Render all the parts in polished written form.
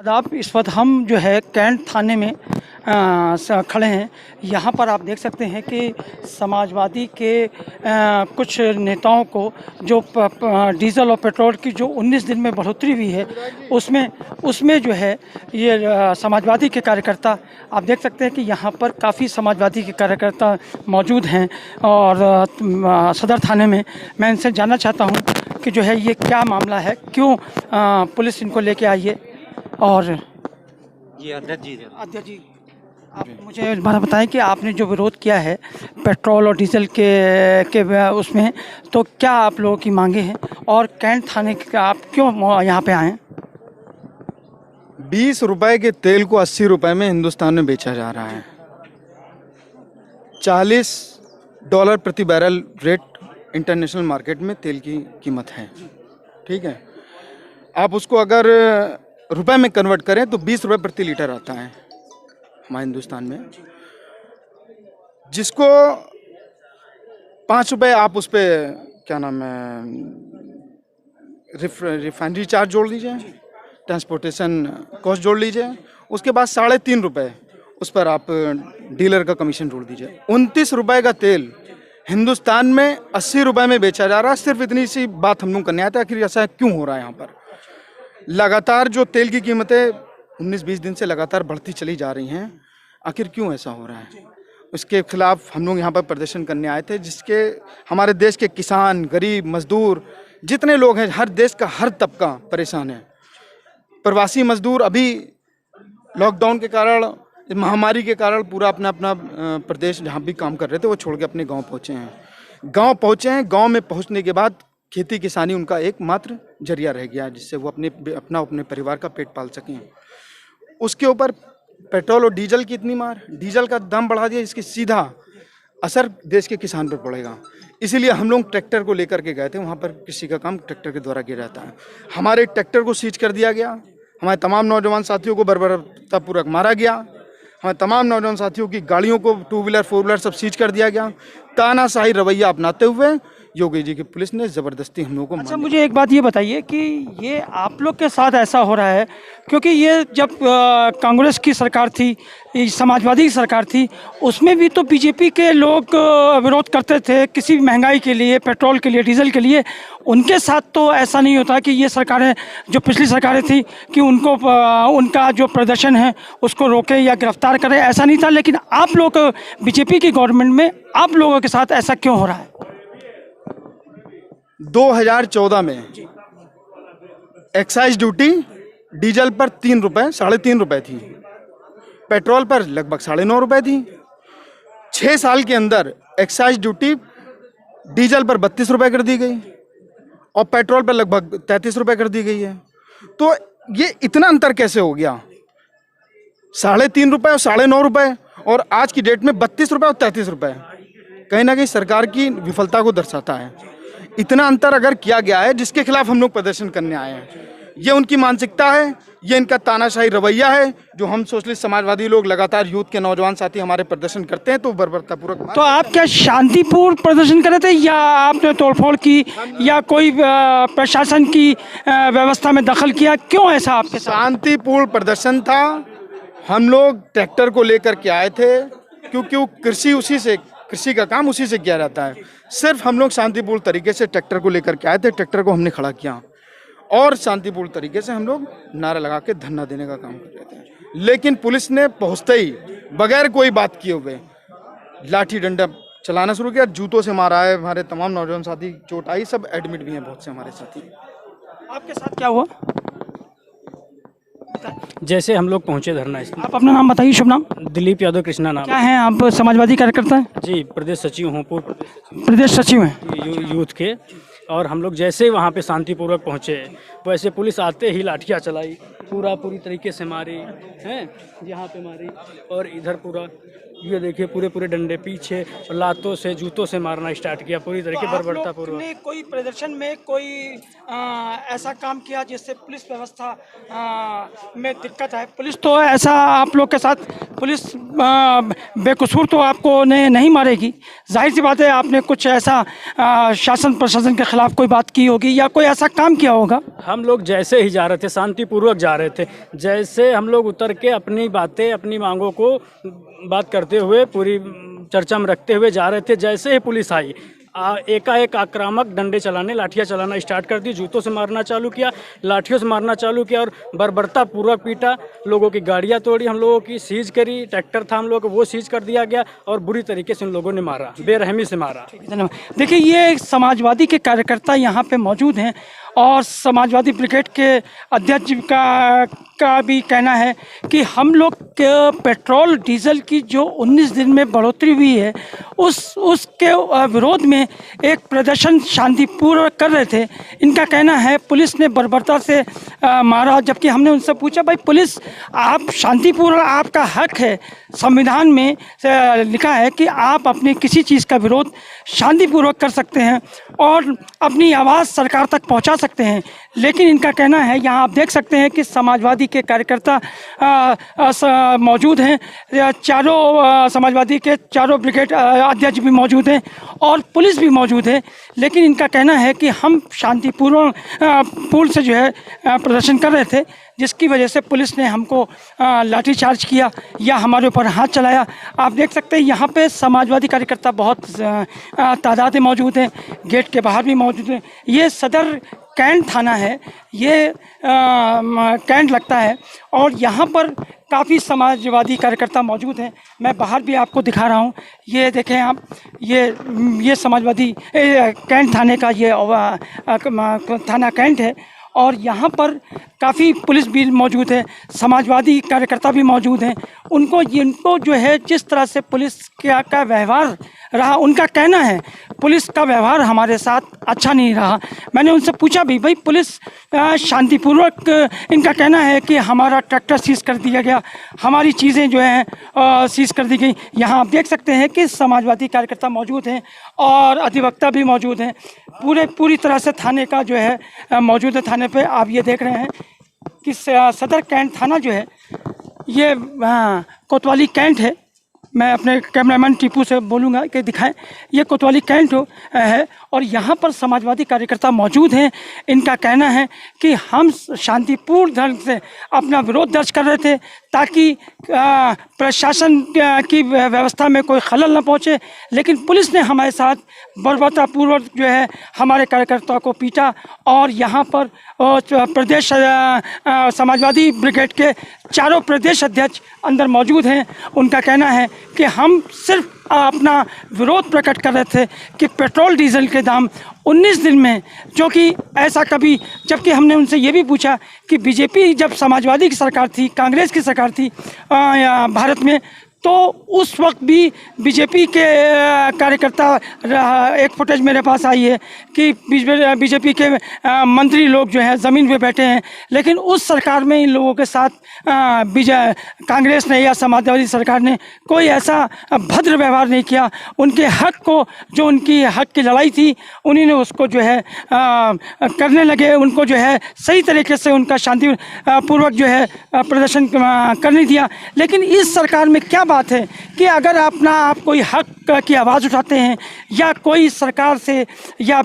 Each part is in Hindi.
आप इस वक्त हम जो है कैंट थाने में खड़े हैं। यहाँ पर आप देख सकते हैं कि समाजवादी के कुछ नेताओं को जो डीजल और पेट्रोल की जो 19 दिन में बढ़ोतरी हुई है उसमें जो है ये समाजवादी के कार्यकर्ता, आप देख सकते हैं कि यहाँ पर काफ़ी समाजवादी के कार्यकर्ता मौजूद हैं। और सदर थाने में मैं इनसे जानना चाहता हूँ कि जो है ये क्या मामला है, क्यों पुलिस इनको लेके आई है। और जी अध्यक्ष जी, आप मुझे इस बारे बताएं कि आपने जो विरोध किया है पेट्रोल और डीजल के उसमें, तो क्या आप लोगों की मांगे हैं और कैंट थाने के आप क्यों यहाँ पे आए? 20 रुपए के तेल को 80 रुपए में हिंदुस्तान में बेचा जा रहा है। $40 प्रति बैरल रेट इंटरनेशनल मार्केट में तेल की कीमत है। ठीक है, आप उसको अगर रुपए में कन्वर्ट करें तो 20 रुपए प्रति लीटर आता है हमारे हिंदुस्तान में, जिसको 5 रुपए आप उस पर क्या नाम है रिफाइनरी चार्ज जोड़ लीजिए, ट्रांसपोर्टेशन कॉस्ट जोड़ लीजिए, उसके बाद 3.5 रुपए उस पर आप डीलर का कमीशन जोड़ दीजिए। 29 रुपए का तेल हिंदुस्तान में 80 रुपए में बेचा जा रहा है। सिर्फ इतनी सी बात हम लोग करने आए थे, आखिर ऐसा क्यों हो रहा है यहाँ पर। लगातार जो तेल की कीमतें 19-20 दिन से लगातार बढ़ती चली जा रही हैं, आखिर क्यों ऐसा हो रहा है, उसके खिलाफ हम लोग यहाँ पर प्रदर्शन करने आए थे, जिसके हमारे देश के किसान, गरीब, मजदूर जितने लोग हैं, हर देश का हर तबका परेशान है। प्रवासी मजदूर अभी लॉकडाउन के कारण, महामारी के कारण पूरा अपना अपना प्रदेश जहाँ भी काम कर रहे थे वो छोड़ के अपने गाँव पहुँचे हैं। गाँव में पहुँचने के बाद खेती किसानी उनका एकमात्र जरिया रह गया, जिससे वो अपने परिवार का पेट पाल सकें। उसके ऊपर पेट्रोल और डीजल की इतनी मार, डीजल का दाम बढ़ा दिया, इसकी सीधा असर देश के किसान पर पड़ेगा। इसीलिए हम लोग ट्रैक्टर को लेकर के गए थे। वहाँ पर कृषि का काम ट्रैक्टर के द्वारा किया जाता है। हमारे ट्रैक्टर को सीज कर दिया गया, हमारे तमाम नौजवान साथियों को बर्बरतापूर्वक मारा गया, हमारे तमाम नौजवान साथियों की गाड़ियों को 2 व्हीलर 4 व्हीलर सब सीज कर दिया गया। तानाशाही रवैया अपनाते हुए योगी जी की पुलिस ने ज़बरदस्ती हम लोगों को। अच्छा, मुझे एक बात ये बताइए कि ये आप लोग के साथ ऐसा हो रहा है क्योंकि ये जब कांग्रेस की सरकार थी, समाजवादी की सरकार थी, उसमें भी तो बीजेपी के लोग विरोध करते थे किसी भी महंगाई के लिए, पेट्रोल के लिए, डीजल के लिए। उनके साथ तो ऐसा नहीं होता कि ये सरकारें जो पिछली सरकारें थी कि उनको उनका जो प्रदर्शन है उसको रोके या गिरफ्तार करें, ऐसा नहीं था। लेकिन आप लोग बीजेपी की गवर्नमेंट में आप लोगों के साथ ऐसा क्यों हो रहा है? 2014 में एक्साइज ड्यूटी डीजल पर 3 रुपए, 3.5 रुपए थी, पेट्रोल पर लगभग 9.5 रुपए थी। 6 साल के अंदर एक्साइज ड्यूटी डीजल पर 32 रुपए कर दी गई और पेट्रोल पर लगभग 33 रुपए कर दी गई है। तो ये इतना अंतर कैसे हो गया? 3.5 रुपए और 9.5 रुपए, और आज की डेट में 32 रुपए और 33 रुपए। कहीं ना कहीं सरकार की विफलता को दर्शाता है। इतना अंतर अगर किया गया है, जिसके खिलाफ हम लोग प्रदर्शन करने आए हैं, ये उनकी मानसिकता है, ये इनका तानाशाही रवैया है, जो हम सोशलिस्ट समाजवादी लोग लगातार यूथ के नौजवान साथी हमारे प्रदर्शन करते हैं तो बर्बरतापूर्वक। तो आप क्या शांतिपूर्ण प्रदर्शन करे थे या आपने तोड़फोड़ की या कोई प्रशासन की व्यवस्था में दखल किया? क्यों ऐसा आपके साथ? शांतिपूर्ण प्रदर्शन था। हम लोग ट्रैक्टर को लेकर के आए थे क्योंकि वो कृषि का काम उसी से किया जाता है। सिर्फ हम लोग शांतिपूर्ण तरीके से ट्रैक्टर को लेकर के आए थे, ट्रैक्टर को हमने खड़ा किया और शांतिपूर्ण तरीके से हम लोग नारा लगा के धरना देने का काम कर रहे थे। लेकिन पुलिस ने पहुंचते ही बगैर कोई बात किए हुए लाठी डंडा चलाना शुरू किया, जूतों से मारा है। हमारे तमाम नौजवान साथी चोट आई, सब एडमिट भी हैं बहुत से हमारे साथी। आपके साथ क्या हुआ? जैसे हम लोग पहुंचे धरना स्थल। आप अपना नाम बताइए। शुभ नाम? दिलीप यादव कृष्णा नाम। क्या हैं आप? समाजवादी कार्यकर्ता हैं? जी, प्रदेश सचिव हूँ, पूर्व प्रदेश सचिव हैं यूथ के। और हम लोग जैसे ही वहाँ पे शांतिपूर्वक पहुँचे, वैसे पुलिस आते ही लाठियाँ चलाई, पूरी तरीके से मारी हैं, यहाँ पे मारी और इधर पूरा ये देखिए पूरे डंडे पीछे और लातों से, जूतों से मारना स्टार्ट किया पूरी तरीके बर्बरतापूर्वक। कोई प्रदर्शन में कोई ऐसा काम किया जिससे पुलिस व्यवस्था में दिक्कत है? पुलिस तो ऐसा आप लोग के साथ पुलिस बेकसूर तो आपको नहीं मारेगी। जाहिर सी बात है, आपने कुछ ऐसा शासन प्रशासन के खिलाफ कोई बात की होगी या कोई ऐसा काम किया होगा। हम लोग जैसे ही जा रहे थे, शांतिपूर्वक जा रहे थे, जैसे हम लोग उतर के अपनी बातें, अपनी मांगों को बात करते हुए, पूरी चर्चा में रखते हुए जा रहे थे, जैसे ही पुलिस आई एकाएक आक्रामक डंडे चलाने, लाठियाँ चलाना स्टार्ट कर दी, जूतों से मारना चालू किया, लाठियों से मारना चालू किया और बर्बरता पूर्वक पीटा। लोगों की गाड़ियाँ तोड़ी, हम लोगों की सीज करी, ट्रैक्टर था हम लोगों को वो सीज कर दिया गया और बुरी तरीके से उन लोगों ने मारा, बेरहमी से मारा। धन्यवाद। देखिए, ये समाजवादी के कार्यकर्ता यहाँ पे मौजूद हैं और समाजवादी ब्रिगेड के अध्यक्ष का भी कहना है कि हम लोग के पेट्रोल डीजल की जो 19 दिन में बढ़ोतरी हुई है उसके विरोध में एक प्रदर्शन शांतिपूर्वक कर रहे थे। इनका कहना है पुलिस ने बर्बरता से मारा, जबकि हमने उनसे पूछा भाई पुलिस आप शांतिपूर्वक, आपका हक है, संविधान में लिखा है कि आप अपनी किसी चीज़ का विरोध शांतिपूर्वक कर सकते हैं और अपनी आवाज़ सरकार तक पहुंचा सकते हैं। लेकिन इनका कहना है, यहाँ आप देख सकते हैं कि समाजवादी के कार्यकर्ता मौजूद हैं, चारों समाजवादी के चारों ब्रिगेड अध्यक्ष भी मौजूद हैं और पुलिस भी मौजूद है। लेकिन इनका कहना है कि हम शांतिपूर्ण से जो है प्रदर्शन कर रहे थे, जिसकी वजह से पुलिस ने हमको लाठीचार्ज किया या हमारे ऊपर हाथ चलाया। आप देख सकते हैं यहाँ पे समाजवादी कार्यकर्ता बहुत तादाद में मौजूद हैं, गेट के बाहर भी मौजूद हैं। ये सदर कैंट थाना है, ये कैंट लगता है और यहाँ पर काफ़ी समाजवादी कार्यकर्ता मौजूद हैं। मैं बाहर भी आपको दिखा रहा हूँ, ये देखें आप, ये समाजवादी कैंट थाने का ये थाना कैंट है और यहाँ पर काफ़ी पुलिस भी मौजूद है, समाजवादी कार्यकर्ता भी मौजूद हैं। उनको जो है जिस तरह से पुलिस का व्यवहार रहा, उनका कहना है पुलिस का व्यवहार हमारे साथ अच्छा नहीं रहा। मैंने उनसे पूछा भी भाई पुलिस शांतिपूर्वक, इनका कहना है कि हमारा ट्रैक्टर सीज कर दिया गया, हमारी चीज़ें जो हैं सीज कर दी गई। यहाँ आप देख सकते हैं कि समाजवादी कार्यकर्ता मौजूद हैं और अधिवक्ता भी मौजूद हैं। पूरी तरह से थाने का जो है मौजूद है। थाने पे आप ये देख रहे हैं कि सदर कैंट थाना जो है ये कोतवाली कैंट है। मैं अपने कैमरामैन टीपू से बोलूँगा कि दिखाएं, ये कोतवाली कैंट है और यहाँ पर समाजवादी कार्यकर्ता मौजूद हैं। इनका कहना है कि हम शांतिपूर्ण ढंग से अपना विरोध दर्ज कर रहे थे ताकि प्रशासन की व्यवस्था में कोई खलल न पहुँचे, लेकिन पुलिस ने हमारे साथ बर्बरतापूर्वक जो है हमारे कार्यकर्ताओं को पीटा और यहाँ पर प्रदेश समाजवादी ब्रिगेड के चारों प्रदेश अध्यक्ष अंदर मौजूद हैं। उनका कहना है कि हम सिर्फ अपना विरोध प्रकट कर रहे थे कि पेट्रोल डीजल के दाम 19 दिन में, जो कि ऐसा कभी, जबकि हमने उनसे ये भी पूछा कि बीजेपी जब समाजवादी की सरकार थी, कांग्रेस की सरकार थी भारत में, तो उस वक्त भी बीजेपी के कार्यकर्ता, एक फुटेज मेरे पास आई है कि बीजेपी के मंत्री लोग जो है ज़मीन पे बैठे हैं, लेकिन उस सरकार में इन लोगों के साथ कांग्रेस ने या समाजवादी सरकार ने कोई ऐसा भद्र व्यवहार नहीं किया। उनके हक को, जो उनकी हक की लड़ाई थी, उन्हीं ने उसको जो है करने लगे, उनको जो है सही तरीके से उनका शांति पूर्वक जो है प्रदर्शन करने दिया। लेकिन इस सरकार में क्या बात है कि अगर आप कोई हक की आवाज़ उठाते हैं या कोई सरकार से या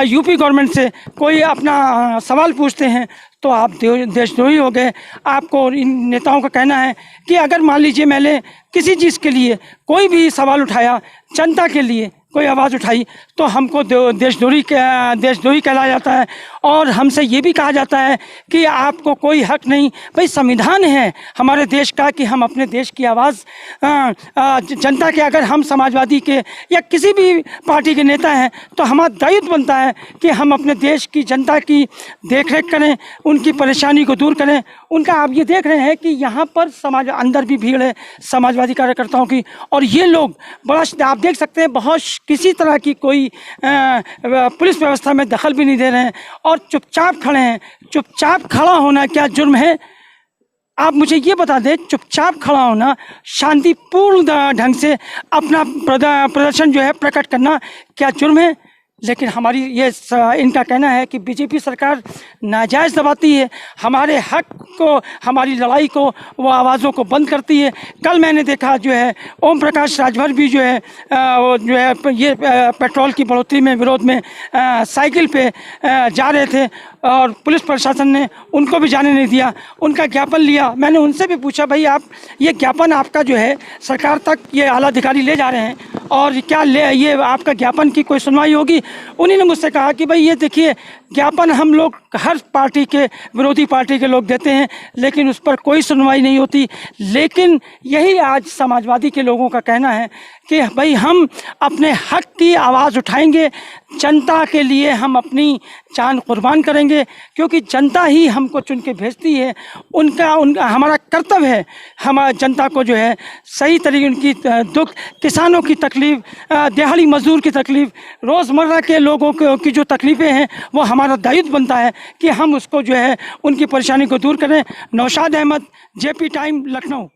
यूपी गवर्नमेंट से कोई अपना सवाल पूछते हैं तो आप देशद्रोही हो गए। आपको इन नेताओं का कहना है कि अगर मान लीजिए मैंने किसी चीज़ के लिए कोई भी सवाल उठाया, जनता के लिए कोई आवाज़ उठाई, तो हमको देशद्रोही कहलाया जाता है और हमसे ये भी कहा जाता है कि आपको कोई हक नहीं। भाई संविधान है हमारे देश का कि हम अपने देश की आवाज़ जनता के, अगर हम समाजवादी के या किसी भी पार्टी के नेता हैं तो हमारा दायित्व बनता है कि हम अपने देश की जनता की देखरेख करें, उनकी परेशानी को दूर करें। उनका आप ये देख रहे हैं कि यहाँ पर समाज अंदर भी भीड़ है समाजवादी कार्यकर्ताओं की, और ये लोग बड़ा, आप देख सकते हैं, बहुत किसी तरह की कोई पुलिस व्यवस्था में दखल भी नहीं दे रहे हैं और चुपचाप खड़े हैं। चुपचाप खड़ा होना क्या जुर्म है? आप मुझे ये बता दें, चुपचाप खड़ा होना, शांतिपूर्ण ढंग से अपना प्रदर्शन जो है प्रकट करना क्या जुर्म है? लेकिन हमारी इनका कहना है कि बीजेपी सरकार नाजायज़ दबाती है, हमारे हक को, हमारी लड़ाई को, वो आवाज़ों को बंद करती है। कल मैंने देखा जो है ओम प्रकाश राजभर भी जो है वो जो है ये पेट्रोल की बढ़ोतरी में विरोध में साइकिल पे जा रहे थे और पुलिस प्रशासन ने उनको भी जाने नहीं दिया, उनका ज्ञापन लिया। मैंने उनसे भी पूछा, भाई आप ये ज्ञापन आपका जो है सरकार तक ये आला अधिकारी ले जा रहे हैं और क्या ये आपका ज्ञापन की कोई सुनवाई होगी? उन्हीं ने मुझसे कहा कि भाई ये देखिए ज्ञापन हम लोग हर पार्टी के, विरोधी पार्टी के लोग देते हैं, लेकिन उस पर कोई सुनवाई नहीं होती। लेकिन यही आज समाजवादी के लोगों का कहना है कि भाई हम अपने हक की आवाज़ उठाएंगे, जनता के लिए हम अपनी जान कुर्बान करेंगे, क्योंकि जनता ही हमको चुन के भेजती है। उनका हमारा कर्तव्य है हमारा जनता को जो है सही तरीके उनकी दुख, किसानों की तकलीफ़, दिहाड़ी मजदूर की तकलीफ़, रोज़मर्रा के लोगों की जो तकलीफ़ें हैं वो हमारा दायित्व बनता है कि हम उसको जो है उनकी परेशानी को दूर करें। Naushad Ahmed, JP Time, Lucknow.